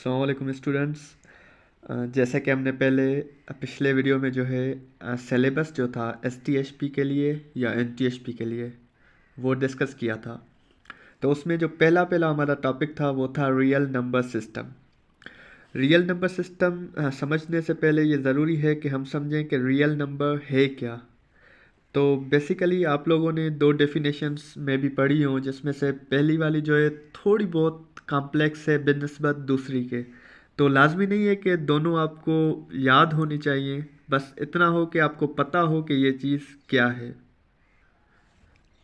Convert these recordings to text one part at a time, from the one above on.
अस्सलाम वालेकुम स्टूडेंट्स। जैसा कि हमने पहले पिछले वीडियो में जो है सिलेबस जो था एसटीएचपी के लिए या एनटीएचपी के लिए वो डिस्कस किया था। तो उसमें जो पहला पहला हमारा टॉपिक था वो था real number system. Real number system समझने से पहले ये ज़रूरी है कि हम समझें कि रियल नंबर है क्या। तो बेसिकली आप लोगों ने दो डेफिनेशंस में भी पढ़ी हों, जिसमें से पहली वाली जो है थोड़ी बहुत कॉम्प्लेक्स है बिनस्बत दूसरी के। तो लाजमी नहीं है कि दोनों आपको याद होनी चाहिए, बस इतना हो कि आपको पता हो कि ये चीज़ क्या है।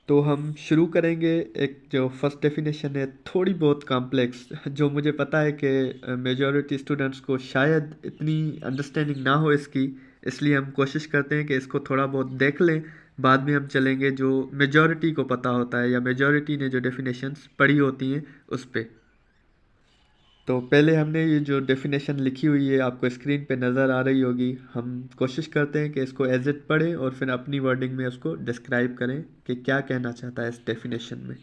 तो हम शुरू करेंगे। एक जो फर्स्ट डेफिनेशन है थोड़ी बहुत कॉम्प्लेक्स, जो मुझे पता है कि मेजॉरिटी स्टूडेंट्स को शायद इतनी अंडरस्टैंडिंग ना हो इसकी, इसलिए हम कोशिश करते हैं कि इसको थोड़ा बहुत देख लें। बाद में हम चलेंगे जो मेजॉरिटी को पता होता है या मेजॉरिटी ने जो डेफिनेशंस पढ़ी होती हैं उस पे। तो पहले हमने ये जो डेफिनेशन लिखी हुई है आपको स्क्रीन पे नज़र आ रही होगी। हम कोशिश करते हैं कि इसको एज इट पढ़ें और फिर अपनी वर्डिंग में उसको डिस्क्राइब करें कि क्या कहना चाहता है इस डेफिनेशन में।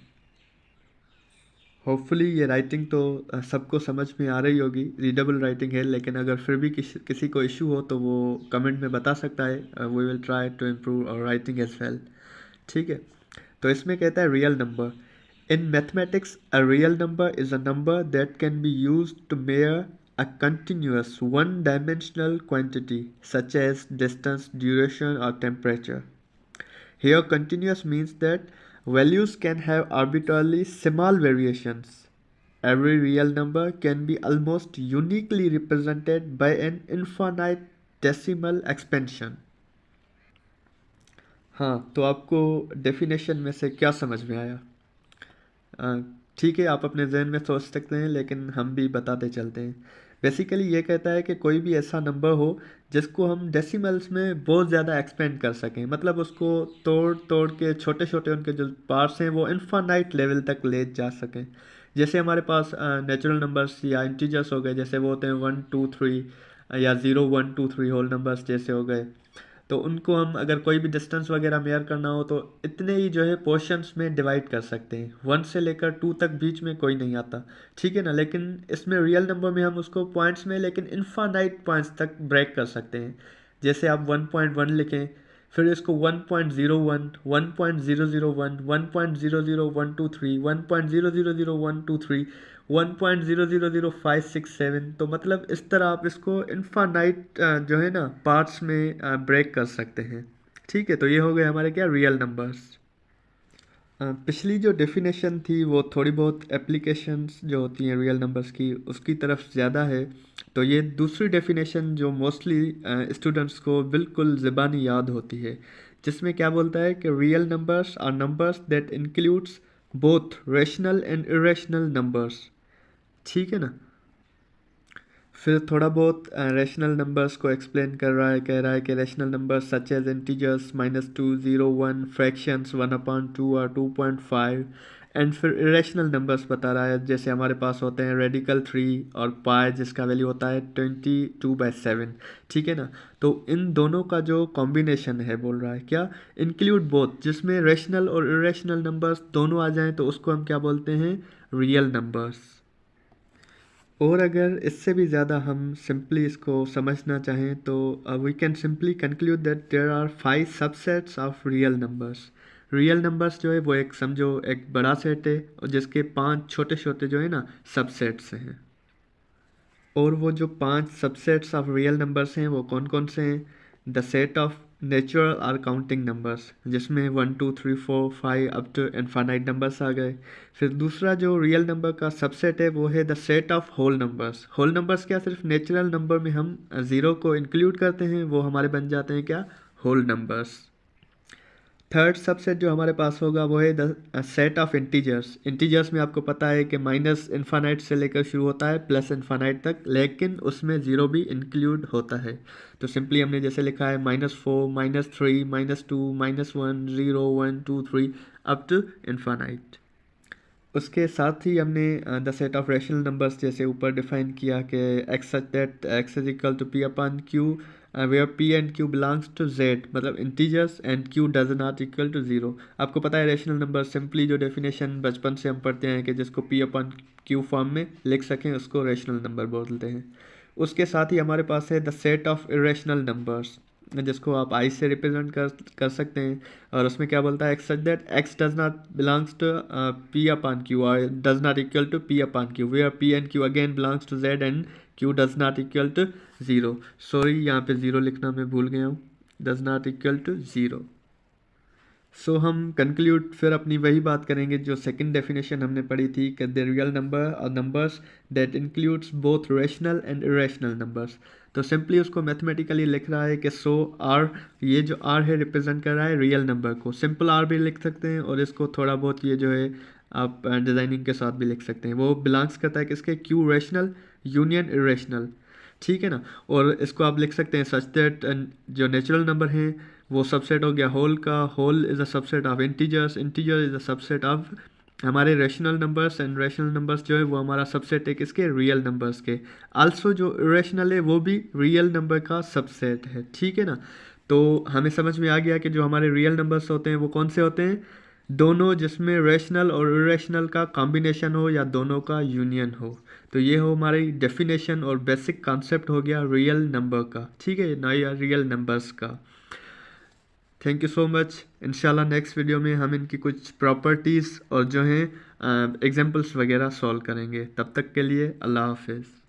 होपफुली ये राइटिंग तो सबको समझ में आ रही होगी, रीडेबल राइटिंग है, लेकिन अगर फिर भी किसी को इशू हो तो वो कमेंट में बता सकता है। We will try to improve our writing as well. ठीक है। तो इसमें कहता है real number. In mathematics, a real number is a number that can be used to measure a continuous one-dimensional quantity such as distance, duration, or temperature. Here, continuous means that values can have arbitrarily small variations. Every real number can be almost uniquely represented by an infinite decimal expansion. हाँ, तो आपको definition में से क्या समझ में आया? अ, ठीक है, आप अपने जहन में सोच सकते हैं, लेकिन हम भी बताते चलते हैं। बेसिकली ये कहता है कि कोई भी ऐसा नंबर हो जिसको हम डेसिमल्स में बहुत ज़्यादा एक्सपेंड कर सकें, मतलब उसको तोड़ तोड़ के छोटे छोटे उनके जो पार्ट्स हैं वो इनफाइनाइट लेवल तक ले जा सकें। जैसे हमारे पास नेचुरल नंबर्स या इंटीजर्स हो गए, जैसे वो होते हैं 1 2 3 या 0 1 2 3 होल नंबर्स जैसे हो गए। तो उनको हम अगर कोई भी डिस्टेंस वगैरह मेयर करना हो तो इतने ही जो है पोर्शंस में डिवाइड कर सकते हैं। 1 से लेकर 2 तक बीच में कोई नहीं आता। ठीक है ना। लेकिन इसमें रियल नंबर में हम उसको पॉइंट्स में, लेकिन इनफाइनाइट पॉइंट्स तक ब्रेक कर सकते हैं। जैसे आप 1.1 लिखें, फिर इसको 1.01 1.001 1.00123 1.0000123 1.0000567, तो मतलब इस तरह आप इसको इनफानाइट जो है ना पार्ट्स में ब्रेक कर सकते हैं। ठीक है। तो ये हो गए हमारे क्या रियल नंबर्स। पिछली जो डेफिनेशन थी वो थोड़ी बहुत एप्लीकेशंस जो होती हैं रियल नंबर्स की उसकी तरफ ज़्यादा है। तो ये दूसरी डेफिनेशन जो मोस्टली स्टूडेंट्स को बिल्कुल ज़बानी याद होती है, जिसमें क्या बोलता है कि real numbers are numbers that includes both rational and irrational numbers. ठीक है ना। फिर थोड़ा बहुत रैशनल नंबर्स को एक्सप्लेन कर रहा है, कह रहा है कि rational numbers such as integers -2 0 1 fractions 1/2 और 2.5। एंड फिर इरेशनल नंबर्स बता रहा है, जैसे हमारे पास होते हैं रेडिकल 3 और पाई जिसका वैल्यू होता है 22/7। ठीक है ना। तो इन दोनों का जो कॉम्बिनेशन है बोल रहा है क्या, इंक्लूड बोथ, जिसमें रैशनल और इरेशनल नंबर्स दोनों आ जाएं तो उसको हम क्या बोलते हैं, रियल नंबर्स। और अगर इससे भी ज़्यादा हम सिंपली इसको समझना चाहें तो we can simply conclude that there are 5 subsets of real numbers. Real numbers जो है वो एक समझो एक बड़ा सेट है और जिसके 5 छोटे छोटे जो है ना सबसेट्स हैं। और वो जो 5 सबसेट्स ऑफ रियल नंबर्स हैं वो कौन कौन से हैं? The set of natural or counting numbers, जिसमें 1 2 3 4 5 अप टू इनफाइनाइट नंबर्स आ गए। फिर दूसरा जो रियल नंबर का सबसेट है वो है the set of whole numbers. Whole numbers क्या, सिर्फ नेचुरल नंबर में हम ज़ीरो को इंक्लूड करते हैं, वो हमारे बन जाते हैं क्या, होल नंबर्स। थर्ड सबसेट जो हमारे पास होगा वो है the set of integers. Integers में आपको पता है कि माइनस इन्फानाइट से लेकर शुरू होता है प्लस इन्फानाइट तक, लेकिन उसमें ज़ीरो भी इंक्लूड होता है। तो सिंपली हमने जैसे लिखा है -4 -3 -2 -1 0 1 2 3 अप टू इन्फानाइट। उसके साथ ही हमने the set of rational numbers जैसे ऊपर डिफाइन किया कि X such that X is equal to P upon Q where P and Q belongs to Z, मतलब integers and Q does not equal to zero. आपको पता है rational number simply जो definition बचपन से हम पढ़ते हैं कि जिसको पी अपॉन क्यू फॉर्म में लिख सकें उसको रेशनल नंबर बोलते हैं। उसके साथ ही हमारे पास है the set of irrational numbers, जिसको आप आई से रिप्रेजेंट कर सकते हैं। और उसमें क्या बोलता है, X such that X does not belongs to P upon Q और does not equal to P upon Q, where P and Q again belongs to Z and Q does not equal to zero. Sorry यहाँ पे zero लिखना मैं भूल गया हूँ, does not equal to zero. So हम conclude फिर अपनी वही बात करेंगे जो सेकंड डेफिनेशन हमने पढ़ी थी कि द रियल नंबर और numbers that includes both rational and irrational numbers. तो सिंपली उसको मैथमेटिकली लिख रहा है कि सो आर, ये जो आर है रिप्रेजेंट कर रहा है रियल नंबर को, सिंपल आर भी लिख सकते हैं और इसको थोड़ा बहुत ये जो है आप डिज़ाइनिंग के साथ भी लिख सकते हैं। वो बिलोंग्स करता है किसके, क्यू रेशनल यूनियन इरेशनल, ठीक है ना। और इसको आप लिख सकते हैं सच दैट जो नेचुरल नंबर हैं वो सबसेट हो गया होल का, whole is a subset of integers, integer is a subset of हमारे rational numbers, and rational numbers जो है वो हमारा सबसेट है किसके, रियल नंबर्स के। आल्सो जो इरेशनल है वो भी रियल नंबर का सबसेट है, ठीक है ना। तो हमें समझ में आ गया कि जो हमारे रियल नंबर्स होते हैं वो कौन से होते हैं, दोनों जिसमें रेशनल और इरेशनल का कॉम्बिनेशन हो या दोनों का यूनियन हो। तो ये हो हमारी डेफिनेशन और बेसिक कॉन्सेप्ट हो गया रियल नंबर का, ठीक है ना, या रियल नंबर्स का। Thank you so much. इंशाल्लाह नेक्स्ट वीडियो में हम इनकी कुछ प्रॉपर्टीज़ और जो हैं एग्जांपल्स वगैरह सॉल्व करेंगे। तब तक के लिए अल्लाह हाफिज़।